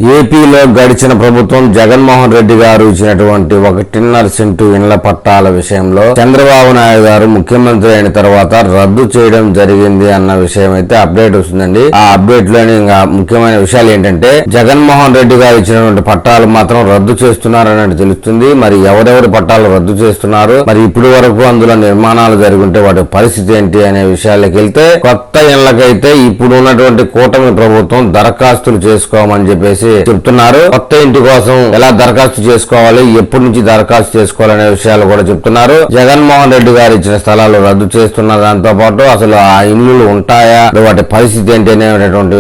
ఏపీలో గడిచిన ప్రభుత్వం జగన్మోహన్ రెడ్డి గారు ఇచ్చినటువంటి 1.5 సెంటు ఇండ్ల పట్టాల విషయంలో చంద్రబాబు నాయుడు గారు ముఖ్యమంత్రి అయిన తర్వాత రద్దు చేయడం జరిగింది అన్న విషయం అయితే అప్డేట్ వస్తుందండి. ఆ అప్డేట్ లోని ఇంకా ముఖ్యమైన విషయాలు ఏంటంటే జగన్మోహన్ రెడ్డి గారు ఇచ్చినటువంటి పట్టాలు మాత్రం రద్దు చేస్తున్నారని తెలుస్తుంది. మరి ఎవరెవరి పట్టాలు రద్దు చేస్తున్నారు, మరి ఇప్పటి వరకు అందులో నిర్మాణాలు జరుగుంటే వాటి పరిస్థితి ఏంటి అనే విషయాలకు వెళ్తే, కొత్త ఇళ్లకైతే ఇప్పుడు ఉన్నటువంటి కూటమి ప్రభుత్వం దరఖాస్తులు చేసుకోమని చెప్పేసి చెప్తున్నారు. కొత్త ఇంటి కోసం ఎలా దరఖాస్తు చేసుకోవాలి, ఎప్పటి నుంచి దరఖాస్తు చేసుకోవాలనే విషయాలు కూడా చెప్తున్నారు. జగన్మోహన్ రెడ్డి గారు ఇచ్చిన స్థలాలు రద్దు చేస్తున్న దాంతో పాటు అసలు ఆ ఇల్లులు ఉంటాయా, వాటి పరిస్థితి ఏంటి అనేటువంటి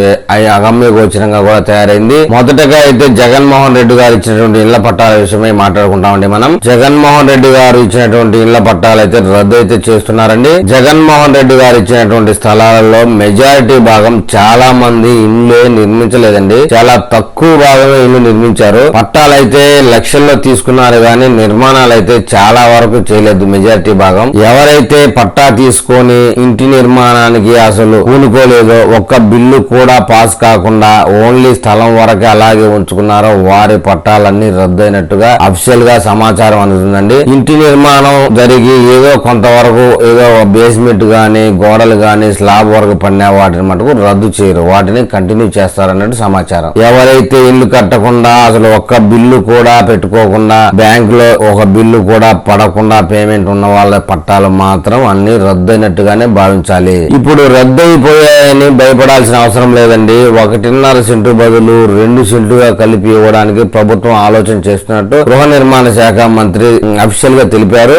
అగమ్య గోచరంగా కూడా తయారైంది. మొదటగా అయితే జగన్మోహన్ రెడ్డి గారు ఇచ్చినటువంటి ఇళ్ల పట్టాల విషయమై మాట్లాడుకుంటామండి. మనం జగన్మోహన్ రెడ్డి గారు ఇచ్చినటువంటి ఇళ్ల పట్టాలు అయితే రద్దు అయితే చేస్తున్నారండి. జగన్మోహన్ రెడ్డి గారు ఇచ్చినటువంటి స్థలాలలో మెజారిటీ భాగం చాలా మంది ఇల్లు నిర్మించలేదండి. చాలా తక్కువ భాగమే ఇల్లు నిర్మించారు. పట్టాలైతే లక్షల్లో తీసుకున్నారు కానీ నిర్మాణాలు అయితే చాలా వరకు చేయలేదు. మెజారిటీ భాగం ఎవరైతే పట్టా తీసుకొని ఇంటి నిర్మాణానికి అసలు పూనుకోలేదో, ఒక్క బిల్లు కూడా పాస్ కాకుండా ఓన్లీ స్థలం వరకే అలాగే ఉంచుకున్నారో వారి పట్టాలన్నీ రద్దయినట్టుగా అఫీషియల్ గా సమాచారం అందుతుందండి. ఇంటి నిర్మాణం జరిగి ఏదో కొంతవరకు ఏదో బేస్మెంట్ గానీ గోడలు గానీ స్లాబ్ వరకు పడిన వాటిని మటుకు రద్దు చేయరు, వాటిని కంటిన్యూ చేస్తారన్నట్టు సమాచారం. ఎవరైతే ఇల్లు కట్టకుండా అసలు ఒక్క బిల్లు కూడా పెట్టుకోకుండా బ్యాంక్ లో ఒక బిల్లు కూడా పడకుండా పేమెంట్ ఉన్న వాళ్ళ పట్టాలు మాత్రం అన్ని రద్దయినట్టుగానే భావించాలి. ఇప్పుడు రద్దయిపోయాయని భయపడాల్సిన అవసరం లేదండి. 1.5 సెంటు బదులు 2 సెంటుగా కలిపి ఇవ్వడానికి ప్రభుత్వం ఆలోచన చేస్తున్నట్టు గృహ నిర్మాణ శాఖ మంత్రి అఫీషియల్ గా తెలిపారు.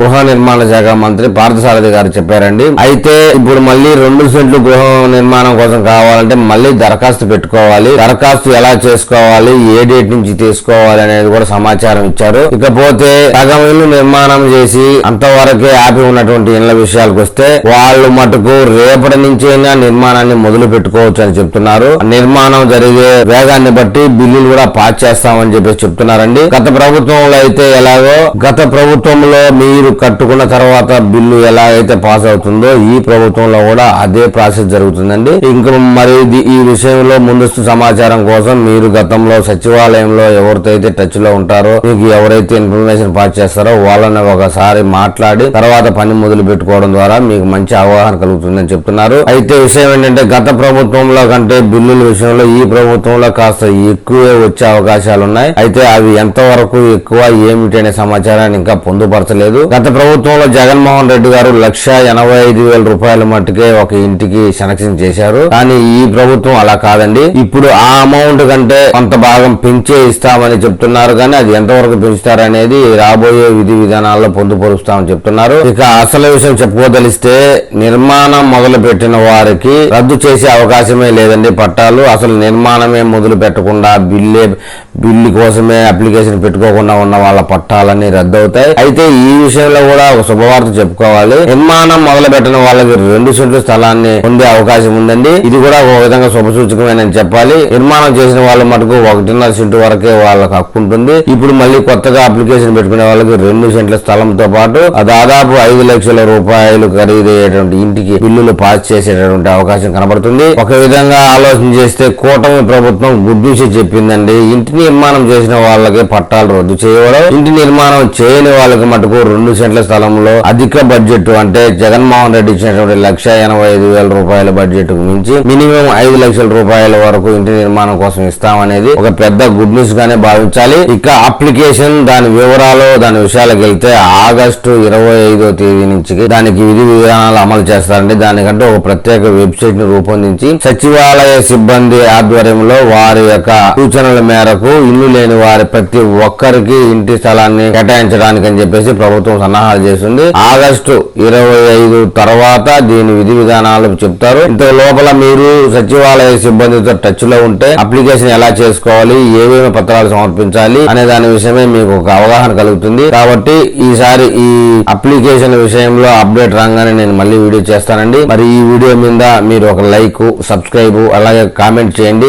గృహ నిర్మాణ శాఖ మంత్రి పార్థసారథి గారు చెప్పారండి. అయితే ఇప్పుడు మళ్ళీ 2 సెంట్లు గృహ నిర్మాణం కోసం కావాలంటే మళ్ళీ దరఖాస్తు పెట్టుకోవాలి. దరఖాస్తు ఎలా చేసుకోవాలి, ఏ డేట్ నుంచి తీసుకోవాలి అనేది కూడా సమాచారం ఇచ్చారు. ఇకపోతే సగం ఇల్లు నిర్మాణం చేసి అంతవరకే ఆపి ఉన్నటువంటి ఇళ్ల విషయాలకు వస్తే వాళ్ళు మటుకు రేపటి నుంచైనా నిర్మాణాన్ని మొదలు పెట్టుకోవచ్చు అని చెప్తున్నారు. నిర్మాణం జరిగే వేగాన్ని బట్టి బిల్లులు కూడా పాస్ చేస్తామని చెప్పేసి చెప్తున్నారండి. గత ప్రభుత్వంలో అయితే ఎలాగో గత ప్రభుత్వంలో మీరు కట్టుకున్న తర్వాత బిల్లు ఎలాగైతే పాస్ అవుతుందో ఈ ప్రభుత్వంలో కూడా అదే ప్రాసెస్ జరుగుతుందండి. ఇంకా మరి ఈ విషయంలో ముందస్తు సమాచారం కోసం మీరు గతంలో సచివాలయంలో ఎవరితో అయితే టచ్ లో ఉంటారో, మీకు ఎవరైతే ఇన్ఫర్మేషన్ పాస్ చేస్తారో వాళ్ళని ఒకసారి మాట్లాడి తర్వాత పని మొదలు పెట్టుకోవడం ద్వారా మీకు మంచి అవగాహన కలుగుతుందని చెప్తున్నారు. అయితే విషయం ఏంటంటే గత ప్రభుత్వంలో కంటే బిల్లుల విషయంలో ఈ ప్రభుత్వంలో కాస్త ఎక్కువే వచ్చే అవకాశాలు ఉన్నాయి. అయితే అవి ఎంతవరకు ఎక్కువ ఏమిటి అనే సమాచారాన్ని ఇంకా పొందుపరచలేదు. గత ప్రభుత్వంలో జగన్మోహన్ రెడ్డి గారు 1,85,000 రూపాయల మట్టుకే ఒక ఇంటికి సెలక్షన్ చేశారు. కానీ ఈ ప్రభుత్వం అలా కాదండి. ఇప్పుడు ఆ అమౌంట్ కంటే కొంత భాగం పెంచే ఇస్తామని చెప్తున్నారు. కానీ అది ఎంతవరకు పెంచుతారనేది రాబోయే విధి విధానాల్లో పొందుపరుస్తామని చెప్తున్నారు. ఇక అసలు విషయం చెప్పుకోదలిస్తే నిర్మాణం మొదలు పెట్టిన వారికి రద్దు చేసే అవకాశమే లేదండి. పట్టాలు అసలు నిర్మాణమే మొదలు పెట్టకుండా బిల్లు కోసమే అప్లికేషన్ పెట్టుకోకుండా ఉన్న వాళ్ళ పట్టాలన్నీ రద్దు అవుతాయి. అయితే ఈ విషయంలో కూడా ఒక శుభవార్త చెప్పుకోవాలి. నిర్మాణం మొదలు పెట్టిన వాళ్ళకి 2 సెంట్ల స్థలాన్ని పొందే అవకాశం ఉందండి. ఇది కూడా ఒక విధంగా శుభసూచకమేనని చెప్పాలి. నిర్మాణం చేసిన వాళ్ళ మటుకు 1.5 సెంటు వరకే వాళ్ళకి హక్కు ఉంటుంది. ఇప్పుడు మళ్ళీ కొత్తగా అప్లికేషన్ పెట్టుకునే వాళ్ళకి 2 సెంట్ల స్థలంతో పాటు దాదాపు 5 లక్షల రూపాయలు ఖరీదయ్యేటువంటి ఇంటికి బిల్లులు పాస్ చేసేటటువంటి అవకాశం కనబడుతుంది. ఒక విధంగా ఆలోచన చేస్తే కూటమి ప్రభుత్వం గుడ్ న్యూస్ చెప్పిందండి. ఇంటి నిర్మాణం చేసిన వాళ్ళకి పట్టాలు రద్దు చేయడం, ఇంటి నిర్మాణం చేయని వాళ్ళకి మటుకు 2 సెంట్ల స్థలంలో అధిక బడ్జెట్ అంటే జగన్మోహన్ రెడ్డి ఇచ్చినటువంటి 1,85,000 రూపాయల బడ్జెట్ మించి మినిమం 5 లక్షల రూపాయల వరకు ఇంటి నిర్మాణం కోసం ఇస్తామనేది ఒక పెద్ద గుడ్ న్యూస్ గానే భావించాలి. ఇక అప్లికేషన్ దాని వివరాలు దాని విషయాలకు వెళ్తే ఆగస్టు 25వ తేదీ నుంచి దానికి విధి విధానాలు అమలు చేస్తారండి. దానికంటే ఒక ప్రత్యేక వెబ్సైట్ ను రూపొందించి సచివాలయ సిబ్బంది ఆధ్వర్యంలో వారి యొక్క సూచనల మేరకు ఇల్లు లేని వారి ప్రతి ఒక్కరికి ఇంటి స్థలాన్ని కేటాయించడానికి అని చెప్పేసి ప్రభుత్వం సన్నాహాలు చేస్తుంది. ఆగస్టు 25 తర్వాత దీని విధి విధానాలు చెప్తారు. ఇంత లోపల మీరు సచివాలయ సిబ్బందితో టచ్ లో ఉంటే అప్లికేషన్ ఎలా చేసుకోవాలి, ఏమేమి పత్రాలు సమర్పించాలి అనే దాని విషయమే మీకు ఒక అవగాహన కలుగుతుంది. కాబట్టి ఈసారి ఈ అప్లికేషన్ విషయంలో అప్డేట్ రాగానే నేను మళ్ళీ వీడియో చేస్తానండి. మరి ఈ వీడియో మీద మీరు ఒక లైక్, సబ్స్క్రైబ్ అలాగే కామెంట్ చేయండి.